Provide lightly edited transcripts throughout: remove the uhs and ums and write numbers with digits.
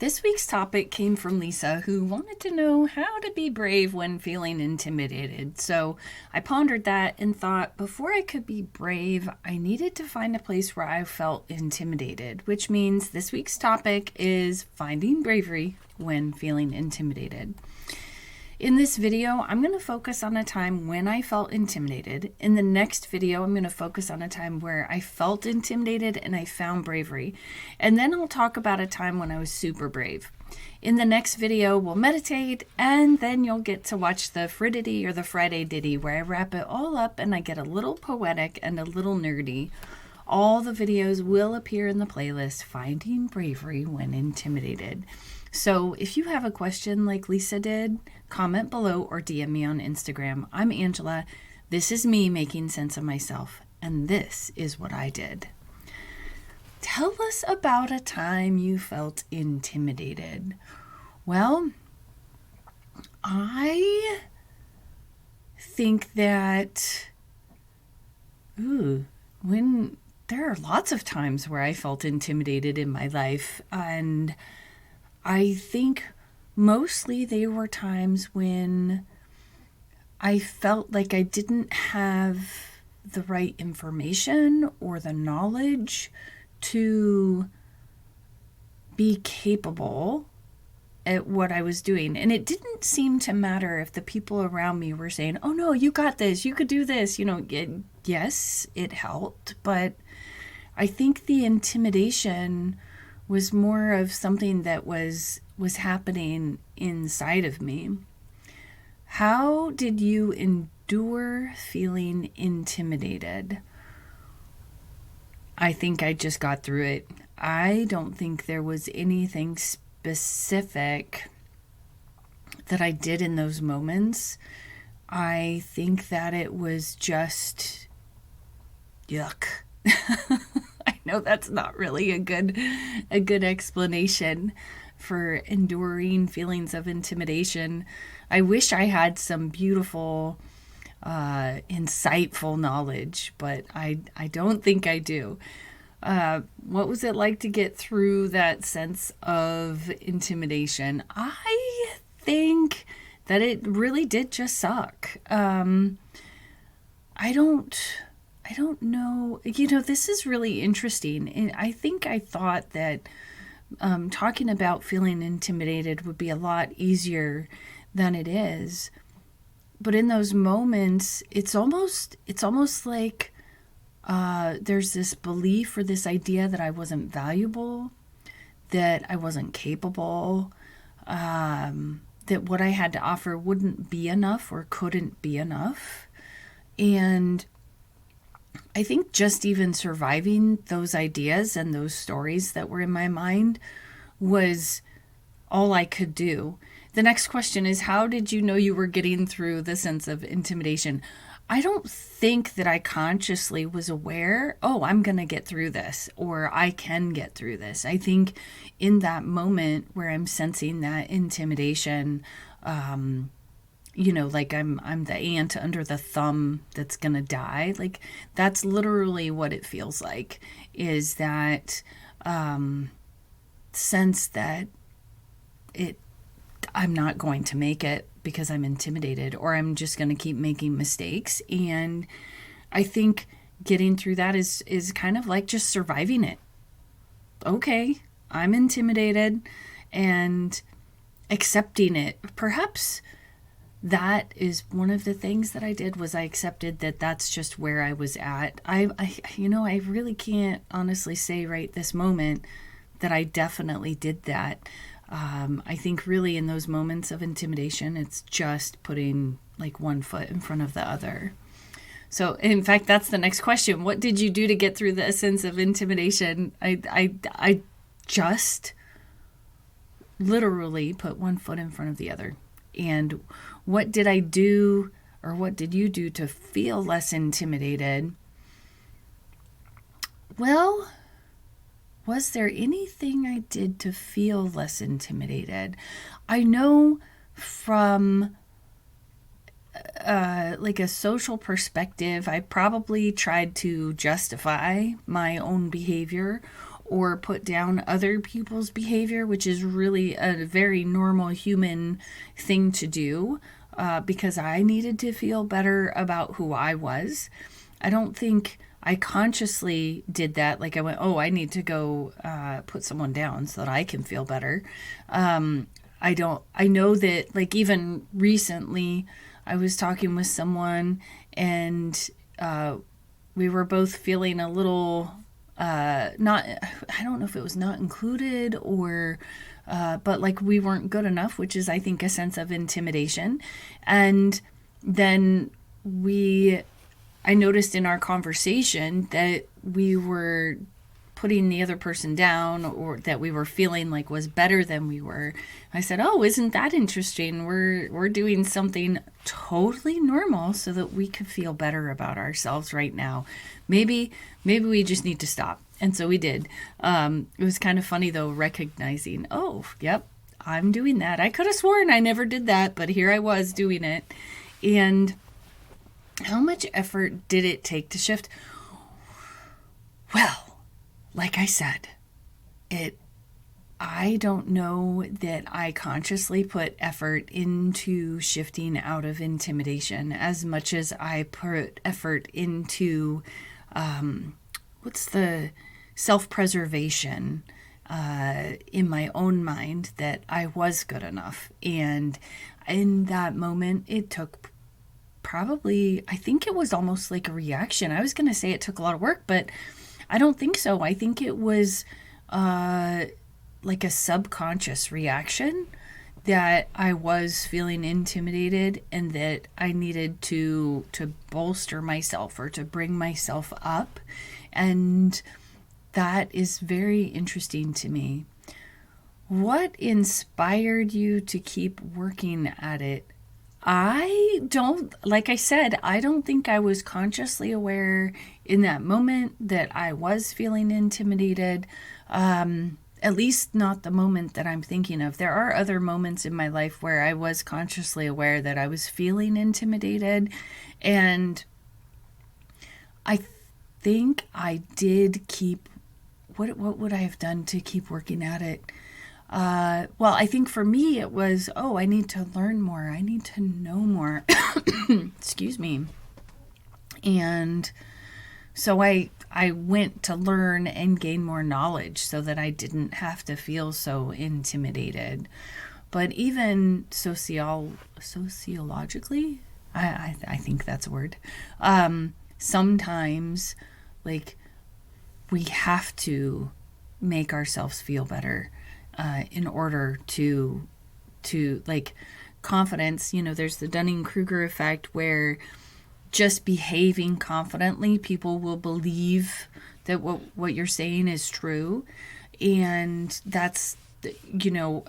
This week's topic came from Lisa, who wanted to know how to be brave when feeling intimidated. So I pondered that and thought before I could be brave, I needed to find a place where I felt intimidated, which means this week's topic is finding bravery when feeling intimidated. In this video, I'm going to focus on a time when I felt intimidated. In the next video, I'm going to focus on a time where I felt intimidated and I found bravery. And then I'll talk about a time when I was super brave. In the next video, we'll meditate, and then you'll get to watch the Fridity or the Friday Ditty, where I wrap it all up and I get a little poetic and a little nerdy. All the videos will appear in the playlist, Finding Bravery When Intimidated. So if you have a question like Lisa did, comment below or DM me on Instagram. I'm Angela. This is me making sense of myself, and this is what I did. Tell us about a time you felt intimidated. Well, I think that, when there are lots of times where I felt intimidated in my life, and I think mostly they were times when I felt like I didn't have the right information or the knowledge to be capable at what I was doing. And it didn't seem to matter if the people around me were saying, oh no, you got this, you could do this. Yes, it helped, but I think the intimidation was more of something that was happening inside of me. How did you endure feeling intimidated? I think I just got through it. I don't think there was anything specific that I did in those moments. I think that it was just yuck. I know that's not really a good explanation for enduring feelings of intimidation. I wish I had some beautiful, insightful knowledge, but I don't think I do. What was it like to get through that sense of intimidation? I think that it really did just suck. I don't know. This is really interesting. And I think I thought that talking about feeling intimidated would be a lot easier than it is. But in those moments, it's almost like there's this belief or this idea that I wasn't valuable, that I wasn't capable, that what I had to offer wouldn't be enough or couldn't be enough. And I think just even surviving those ideas and those stories that were in my mind was all I could do. The next question is, how did you know you were getting through the sense of intimidation? I don't think that I consciously was aware, I'm going to get through this, or I can get through this. I think in that moment where I'm sensing that intimidation, like I'm the ant under the thumb that's going to die. Like, that's literally what it feels like, is that sense that I'm not going to make it because I'm intimidated, or I'm just going to keep making mistakes. And I think getting through that is kind of like just surviving it. Okay, I'm intimidated, and accepting it. Perhaps that is one of the things that I did, was I accepted that that's just where I was at. I really can't honestly say right this moment that I definitely did that. I think really in those moments of intimidation, it's just putting like one foot in front of the other. So in fact, that's the next question. What did you do to get through the sense of intimidation? I just literally put one foot in front of the other. And what did I do, or what did you do to feel less intimidated? Well, was there anything I did to feel less intimidated? I know from like a social perspective, I probably tried to justify my own behavior, or put down other people's behavior, which is really a very normal human thing to do, because I needed to feel better about who I was. I don't think I consciously did that. Like I went, oh, I need to go put someone down so that I can feel better. I know that, like, even recently I was talking with someone, and we were both feeling a little not, I don't know if it was not included or but like we weren't good enough, which is, I think, a sense of intimidation. And then I noticed in our conversation that we were putting the other person down, or that we were feeling like was better than we were. I said, "Oh, isn't that interesting? We're doing something totally normal so that we could feel better about ourselves right now. Maybe we just need to stop." And so we did. It was kind of funny though, recognizing, "Oh, yep, I'm doing that. I could have sworn I never did that, but here I was doing it." And how much effort did it take to shift? Well, like I said, I don't know that I consciously put effort into shifting out of intimidation as much as I put effort into what's the self-preservation in my own mind that I was good enough. And in that moment, it took probably, I think it was almost like a reaction. I was going to say it took a lot of work, but I don't think so. I think it was like a subconscious reaction that I was feeling intimidated, and that I needed to bolster myself or to bring myself up. And that is very interesting to me. What inspired you to keep working at it? Like I said, I don't think I was consciously aware in that moment that I was feeling intimidated. At least not the moment that I'm thinking of. There are other moments in my life where I was consciously aware that I was feeling intimidated. And I think I did keep, what would I have done to keep working at it? Well, I think for me it was, oh, I need to learn more. I need to know more. Excuse me. And so I went to learn and gain more knowledge so that I didn't have to feel so intimidated. But even sociologically, I think that's a word. Sometimes, like, we have to make ourselves feel better. In order to like, confidence, there's the Dunning-Kruger effect, where just behaving confidently, people will believe that what you're saying is true. And that's,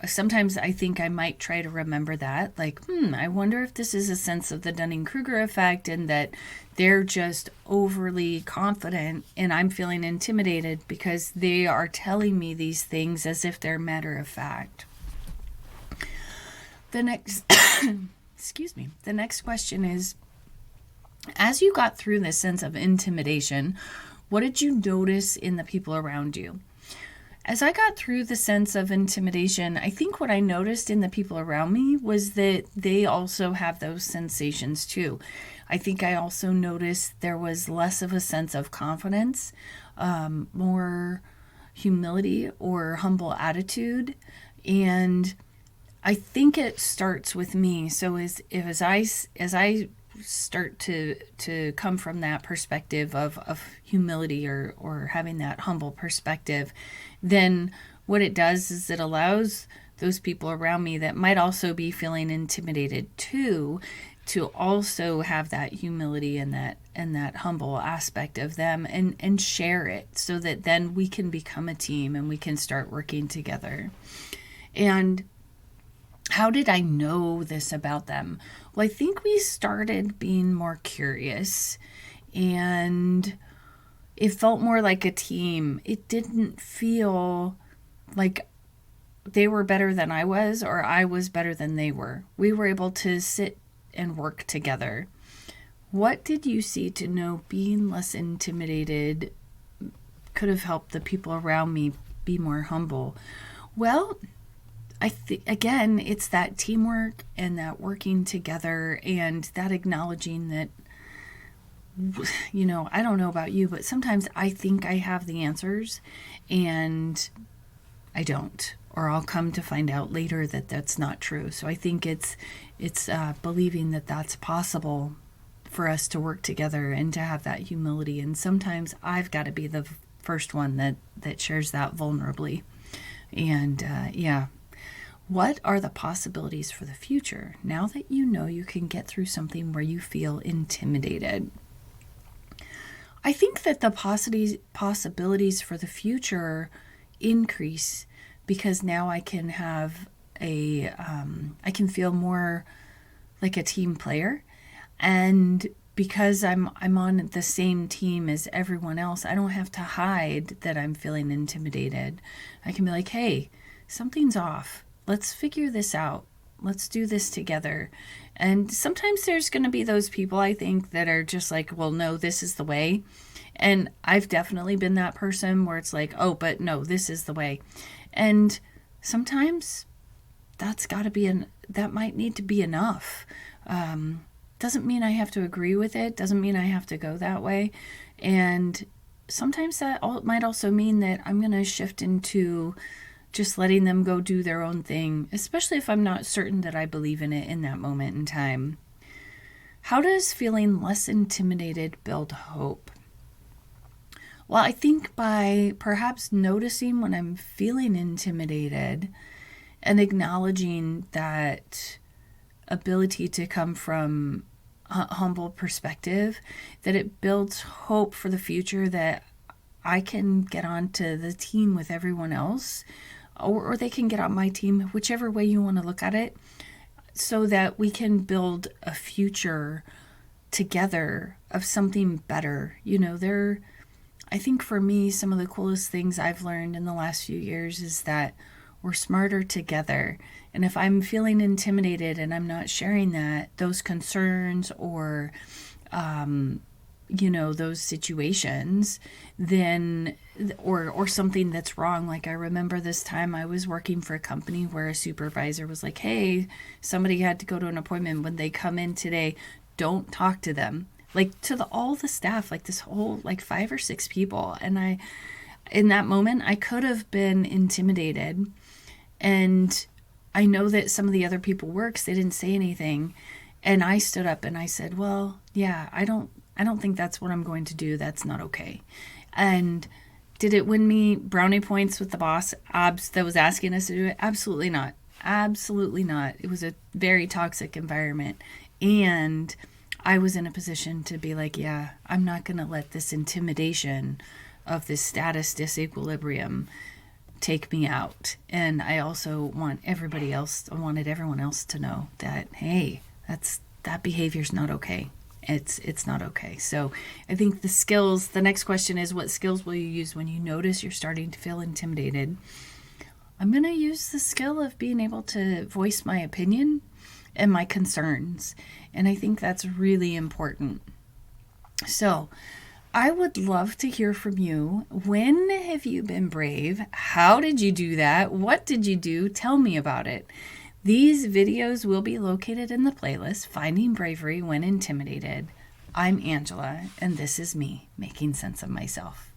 sometimes I think I might try to remember that, like, I wonder if this is a sense of the Dunning-Kruger effect, and that they're just overly confident and I'm feeling intimidated because they are telling me these things as if they're matter of fact. The next excuse me. The next question is, as you got through this sense of intimidation, what did you notice in the people around you? As I got through the sense of intimidation, I think what I noticed in the people around me was that they also have those sensations too. I think I also noticed there was less of a sense of confidence, more humility or humble attitude. And I think it starts with me. So as I start to come from that perspective of humility, or having that humble perspective, then what it does is it allows those people around me that might also be feeling intimidated too, to also have that humility and that humble aspect of them, and share it, so that then we can become a team and we can start working together. And how did I know this about them? Well, I think we started being more curious, and it felt more like a team. It didn't feel like they were better than I was, or I was better than they were. We were able to sit and work together. What did you see to know being less intimidated could have helped the people around me be more humble? Well, I think, again, it's that teamwork and that working together and that acknowledging that, I don't know about you, but sometimes I think I have the answers and I don't, or I'll come to find out later that that's not true. So I think it's believing that that's possible for us to work together and to have that humility. And sometimes I've got to be the first one that shares that vulnerably. And what are the possibilities for the future now that you know you can get through something where you feel intimidated? I think that the possibilities for the future increase because now I can have I can feel more like a team player. And because I'm on the same team as everyone else, I don't have to hide that I'm feeling intimidated. I can be like, hey, something's off. Let's figure this out. Let's do this together. And sometimes there's going to be those people, I think, that are just like, well, no, this is the way. And I've definitely been that person where it's like, oh, but no, this is the way. And sometimes that might need to be enough. Doesn't mean I have to agree with it. Doesn't mean I have to go that way. And sometimes that might also mean that I'm going to shift into just letting them go do their own thing, especially if I'm not certain that I believe in it in that moment in time. How does feeling less intimidated build hope? Well, I think by perhaps noticing when I'm feeling intimidated and acknowledging that ability to come from a humble perspective, that it builds hope for the future, that I can get onto the team with everyone else, or they can get on my team, whichever way you want to look at it, so that we can build a future together of something better. I think for me, some of the coolest things I've learned in the last few years is that we're smarter together. And if I'm feeling intimidated and I'm not sharing those concerns or, those situations, then, or something that's wrong. Like I remember this time I was working for a company where a supervisor was like, hey, somebody had to go to an appointment. When they come in today, don't talk to them. Like to all the staff, like this whole, like 5 or 6 people. And in that moment, I could have been intimidated. And I know that some of the other people works, they didn't say anything. And I stood up and I said, well, yeah, I don't think that's what I'm going to do. That's not okay. And did it win me brownie points with the boss that was asking us to do it? Absolutely not. Absolutely not. It was a very toxic environment. And I was in a position to be like, yeah, I'm not going to let this intimidation of this status disequilibrium take me out. And I also wanted everyone else to know that, hey, that behavior's not okay. It's not okay. So I think the next question is, what skills will you use when you notice you're starting to feel intimidated? I'm going to use the skill of being able to voice my opinion and my concerns. And I think that's really important. So I would love to hear from you. When have you been brave? How did you do that? What did you do? Tell me about it. These videos will be located in the playlist, Finding Bravery When Intimidated. I'm Angela, and this is me making sense of myself.